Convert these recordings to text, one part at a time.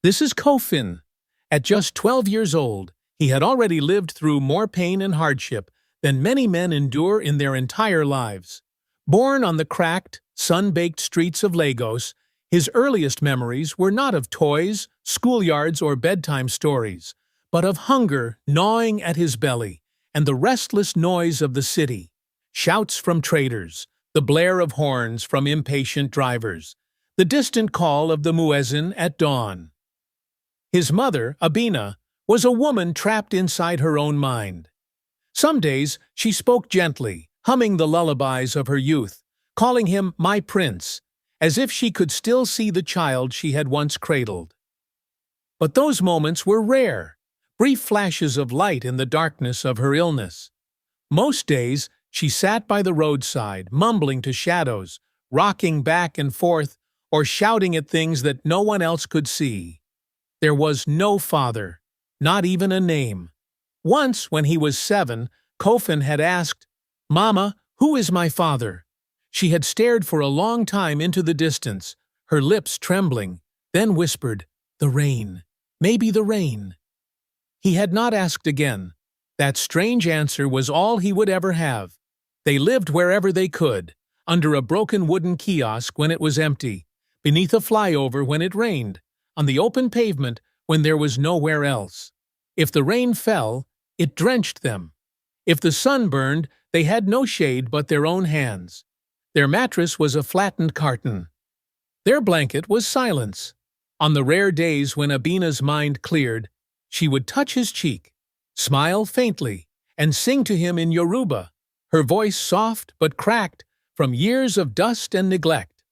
This is Kofin. At just 12 years old, he had already lived through more pain and hardship than many men endure in their entire lives. Born on the cracked, sun-baked streets of Lagos, his earliest memories were not of toys, schoolyards, or bedtime stories, but of hunger gnawing at his belly and the restless noise of the city. Shouts from traders, the blare of horns from impatient drivers, the distant call of the muezzin at dawn. His mother, Abina, was a woman trapped inside her own mind. Some days she spoke gently, humming the lullabies of her youth, calling him "my prince," as if she could still see the child she had once cradled. But those moments were rare, brief flashes of light in the darkness of her illness. Most days she sat by the roadside, mumbling to shadows, rocking back and forth, or shouting at things that no one else could see. There was no father, not even a name. Once, when he was 7, Kofin had asked, "Mama, who is my father?" She had stared for a long time into the distance, her lips trembling, then whispered, "The rain. Maybe the rain." He had not asked again. That strange answer was all he would ever have. They lived wherever they could, under a broken wooden kiosk when it was empty, beneath a flyover when it rained, on the open pavement when there was nowhere else. If the rain fell, it drenched them. If the sun burned, they had no shade but their own hands. Their mattress was a flattened carton. Their blanket was silence. On the rare days when Abina's mind cleared, she would touch his cheek, smile faintly, and sing to him in Yoruba, her voice soft but cracked from years of dust and neglect.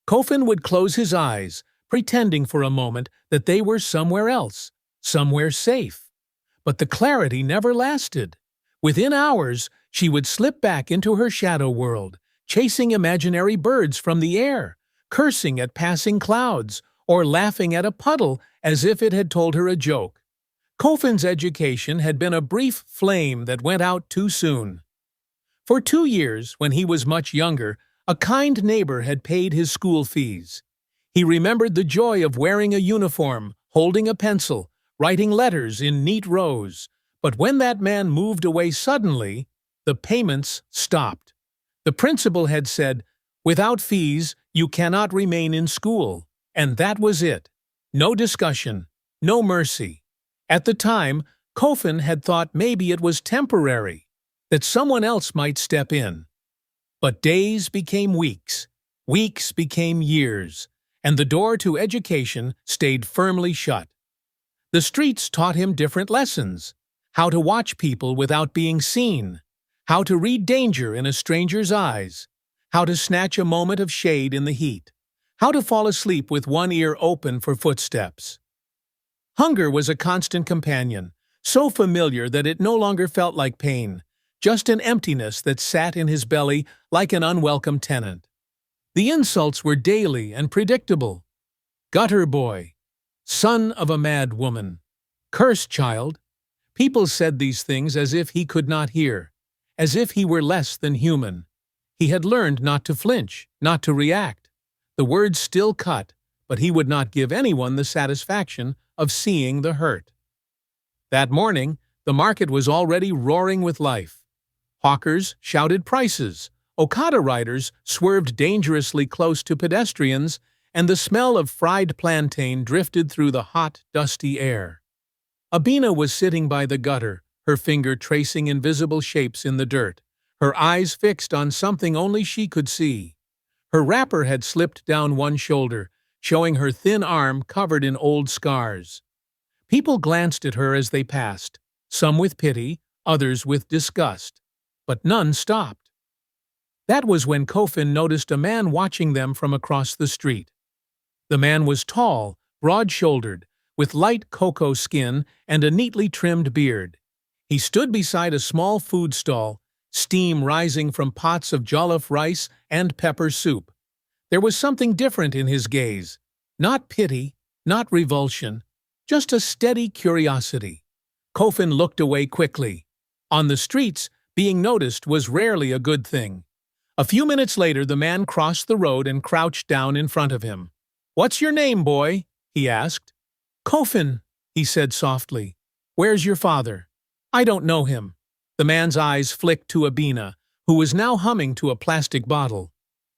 Kofin would close his eyes, pretending for a moment that they were somewhere else, somewhere safe. But the clarity never lasted. Within hours, she would slip back into her shadow world, chasing imaginary birds from the air, cursing at passing clouds, or laughing at a puddle as if it had told her a joke. Kofin's education had been a brief flame that went out too soon. For 2 years, when he was much younger, a kind neighbor had paid his school fees. He remembered the joy of wearing a uniform, holding a pencil, writing letters in neat rows. But when that man moved away suddenly, the payments stopped. The principal had said, "Without fees, you cannot remain in school." And that was it. No discussion, no mercy. At the time, Kofin had thought maybe it was temporary, that someone else might step in. But days became weeks, weeks became years, and the door to education stayed firmly shut. The streets taught him different lessons: how to watch people without being seen, how to read danger in a stranger's eyes, how to snatch a moment of shade in the heat, how to fall asleep with one ear open for footsteps. Hunger was a constant companion, so familiar that it no longer felt like pain, just an emptiness that sat in his belly like an unwelcome tenant. The insults were daily and predictable. Gutter boy, son of a mad woman, cursed child. People said these things as if he could not hear, as if he were less than human. He had learned not to flinch, not to react. The words still cut, but he would not give anyone the satisfaction of seeing the hurt. That morning, the market was already roaring with life. Hawkers shouted prices, Okada riders swerved dangerously close to pedestrians, and the smell of fried plantain drifted through the hot, dusty air. Abina was sitting by the gutter, her finger tracing invisible shapes in the dirt, her eyes fixed on something only she could see. Her wrapper had slipped down one shoulder, showing her thin arm covered in old scars. People glanced at her as they passed, some with pity, others with disgust, but none stopped. That was when Kofin noticed a man watching them from across the street. The man was tall, broad-shouldered, with light cocoa skin and a neatly trimmed beard. He stood beside a small food stall, steam rising from pots of jollof rice and pepper soup. There was something different in his gaze. Not pity, not revulsion, just a steady curiosity. Kofin looked away quickly. On the streets, being noticed was rarely a good thing. A few minutes later, the man crossed the road and crouched down in front of him. "What's your name, boy?" he asked. Kofin, he said softly. Where's your father? I don't know him. The man's eyes flicked to Abina, who was now humming to a plastic bottle.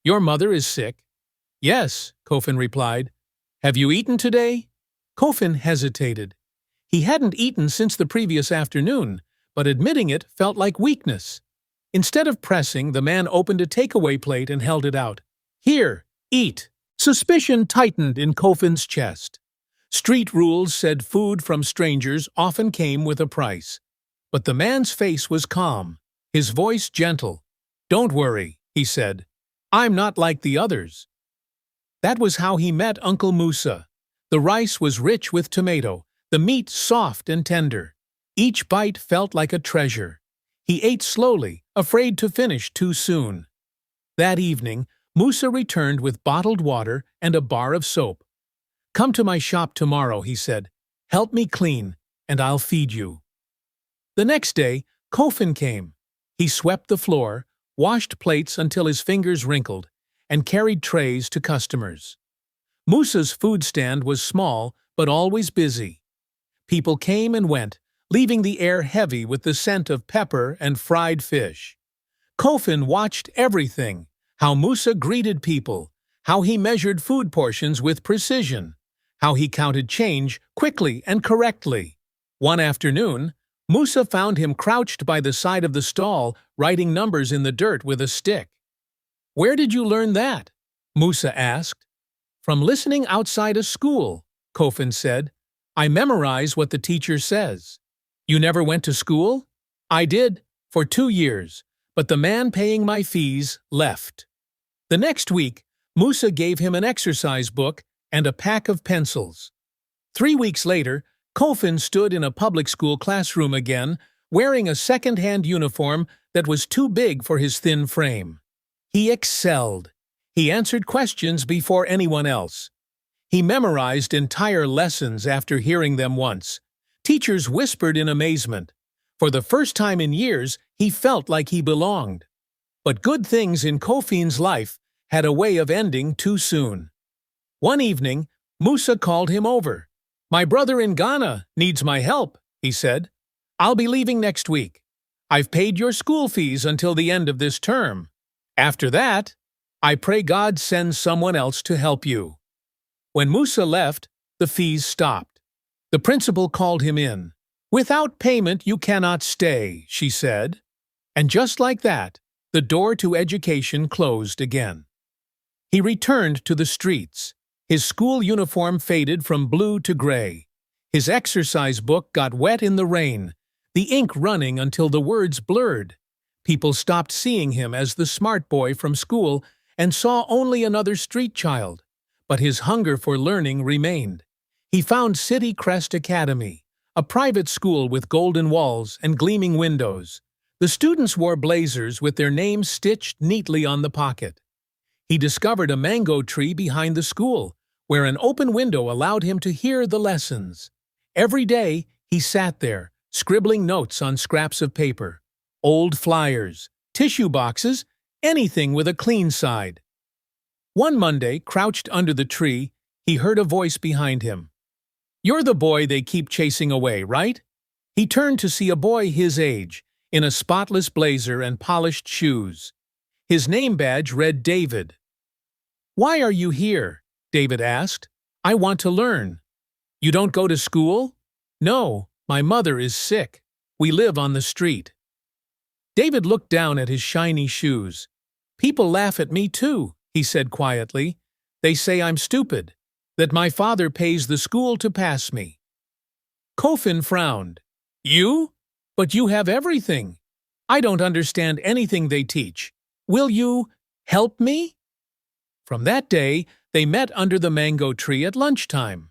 Your mother is sick? Yes, Kofin replied. Have you eaten today? Kofin hesitated. He hadn't eaten since the previous afternoon, but admitting it felt like weakness. Instead of pressing, the man opened a takeaway plate and held it out. Here, eat. Suspicion tightened in Kofin's chest. Street rules said food from strangers often came with a price. But the man's face was calm, his voice gentle. Don't worry, he said. I'm not like the others. That was how he met Uncle Musa. The rice was rich with tomato, the meat soft and tender. Each bite felt like a treasure. He ate slowly, afraid to finish too soon. That evening, Musa returned with bottled water and a bar of soap. Come to my shop tomorrow, he said. Help me clean, and I'll feed you. The next day, Kofin came. He swept the floor, washed plates until his fingers wrinkled, and carried trays to customers. Musa's food stand was small, but always busy. People came and went, leaving the air heavy with the scent of pepper and fried fish. Kofin watched everything, how Musa greeted people, how he measured food portions with precision, how he counted change quickly and correctly. One afternoon, Musa found him crouched by the side of the stall, writing numbers in the dirt with a stick. Where did you learn that? Musa asked. From listening outside a school, Kofin said. I memorize what the teacher says. You never went to school? I did, for 2 years, but the man paying my fees left. The next week, Musa gave him an exercise book and a pack of pencils. 3 weeks later, Kofin stood in a public school classroom again, wearing a second-hand uniform that was too big for his thin frame. He excelled. He answered questions before anyone else. He memorized entire lessons after hearing them once. Teachers whispered in amazement. For the first time in years, he felt like he belonged. But good things in Kofin's life had a way of ending too soon. One evening, Musa called him over. My brother in Ghana needs my help, he said. I'll be leaving next week. I've paid your school fees until the end of this term. After that, I pray God sends someone else to help you. When Musa left, the fees stopped. The principal called him in. Without payment you cannot stay, she said. And just like that, the door to education closed again. He returned to the streets. His school uniform faded from blue to gray. His exercise book got wet in the rain, the ink running until the words blurred. People stopped seeing him as the smart boy from school and saw only another street child. But his hunger for learning remained. He found City Crest Academy, a private school with golden walls and gleaming windows. The students wore blazers with their names stitched neatly on the pocket. He discovered a mango tree behind the school, where an open window allowed him to hear the lessons. Every day, he sat there, scribbling notes on scraps of paper. Old flyers, tissue boxes, anything with a clean side. One Monday, crouched under the tree, he heard a voice behind him. You're the boy they keep chasing away, right? He turned to see a boy his age, in a spotless blazer and polished shoes. His name badge read David. Why are you here? David asked. I want to learn. You don't go to school? No, my mother is sick. We live on the street. David looked down at his shiny shoes. People laugh at me too, he said quietly. They say I'm stupid, that my father pays the school to pass me. Kofin frowned. You? But you have everything. I don't understand anything they teach. Will you help me? From that day, they met under the mango tree at lunchtime.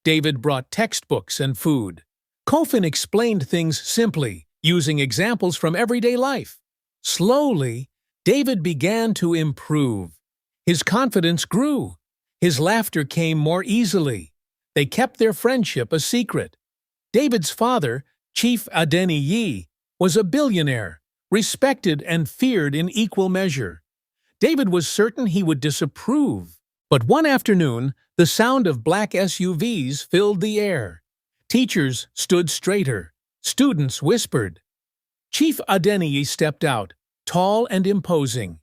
David brought textbooks and food. Kofin explained things simply, using examples from everyday life. Slowly, David began to improve. His confidence grew. His laughter came more easily. They kept their friendship a secret. David's father, Chief Adeniyi, was a billionaire, respected and feared in equal measure. David was certain he would disapprove, But one afternoon, the sound of black SUVs filled the air. Teachers stood straighter. Students whispered. Chief Adeniyi stepped out, tall and imposing.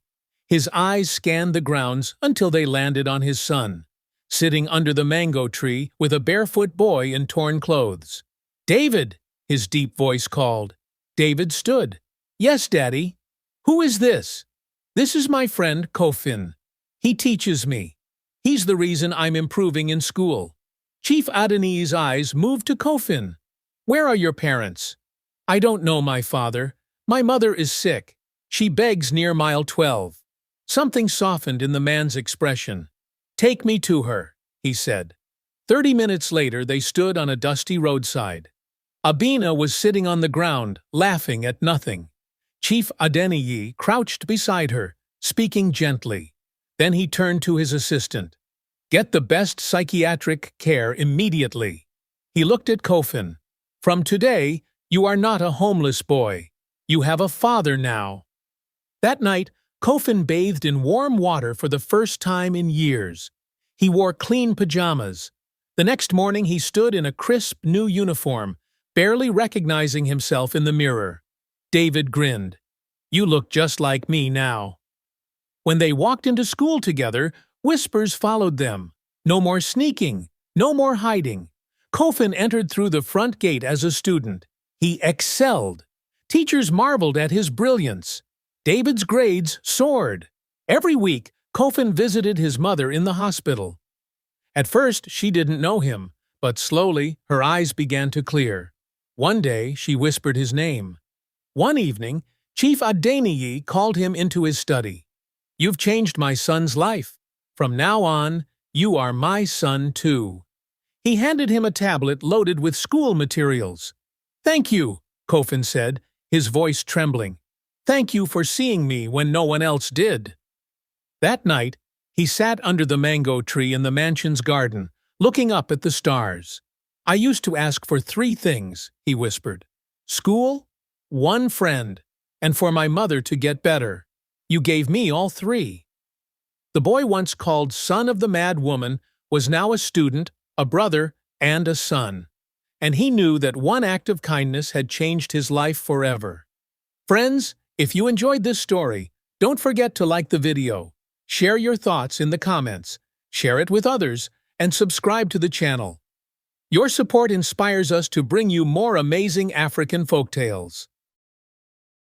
His eyes scanned the grounds until they landed on his son, sitting under the mango tree with a barefoot boy in torn clothes. "David!" his deep voice called. David stood. "Yes, Daddy." "Who is this?" "This is my friend Kofin. He teaches me. He's the reason I'm improving in school." Chief Adeniyi's eyes moved to Kofin. "Where are your parents?" "I don't know my father. My mother is sick. She begs near mile 12. Something softened in the man's expression. "Take me to her," he said. 30 minutes later, they stood on a dusty roadside. Abina was sitting on the ground, laughing at nothing. Chief Adeniyi crouched beside her, speaking gently. Then he turned to his assistant. "Get the best psychiatric care immediately." He looked at Kofin. "From today, you are not a homeless boy. You have a father now." That night, Kofin bathed in warm water for the first time in years. He wore clean pajamas. The next morning he stood in a crisp new uniform, barely recognizing himself in the mirror. David grinned. "You look just like me now." When they walked into school together, whispers followed them. No more sneaking, no more hiding. Kofin entered through the front gate as a student. He excelled. Teachers marveled at his brilliance. David's grades soared. Every week, Kofin visited his mother in the hospital. At first, she didn't know him, but slowly her eyes began to clear. One day, she whispered his name. One evening, Chief Adeniyi called him into his study. "You've changed my son's life. From now on, you are my son too." He handed him a tablet loaded with school materials. "Thank you," Kofin said, his voice trembling. "Thank you for seeing me when no one else did." That night, he sat under the mango tree in the mansion's garden, looking up at the stars. "I used to ask for 3 things," he whispered. "School, 1 friend, and for my mother to get better. You gave me all 3. The boy once called son of the mad woman was now a student, a brother, and a son. And he knew that one act of kindness had changed his life forever. Friends, if you enjoyed this story, don't forget to like the video, share your thoughts in the comments, share it with others, and subscribe to the channel. Your support inspires us to bring you more amazing African folktales.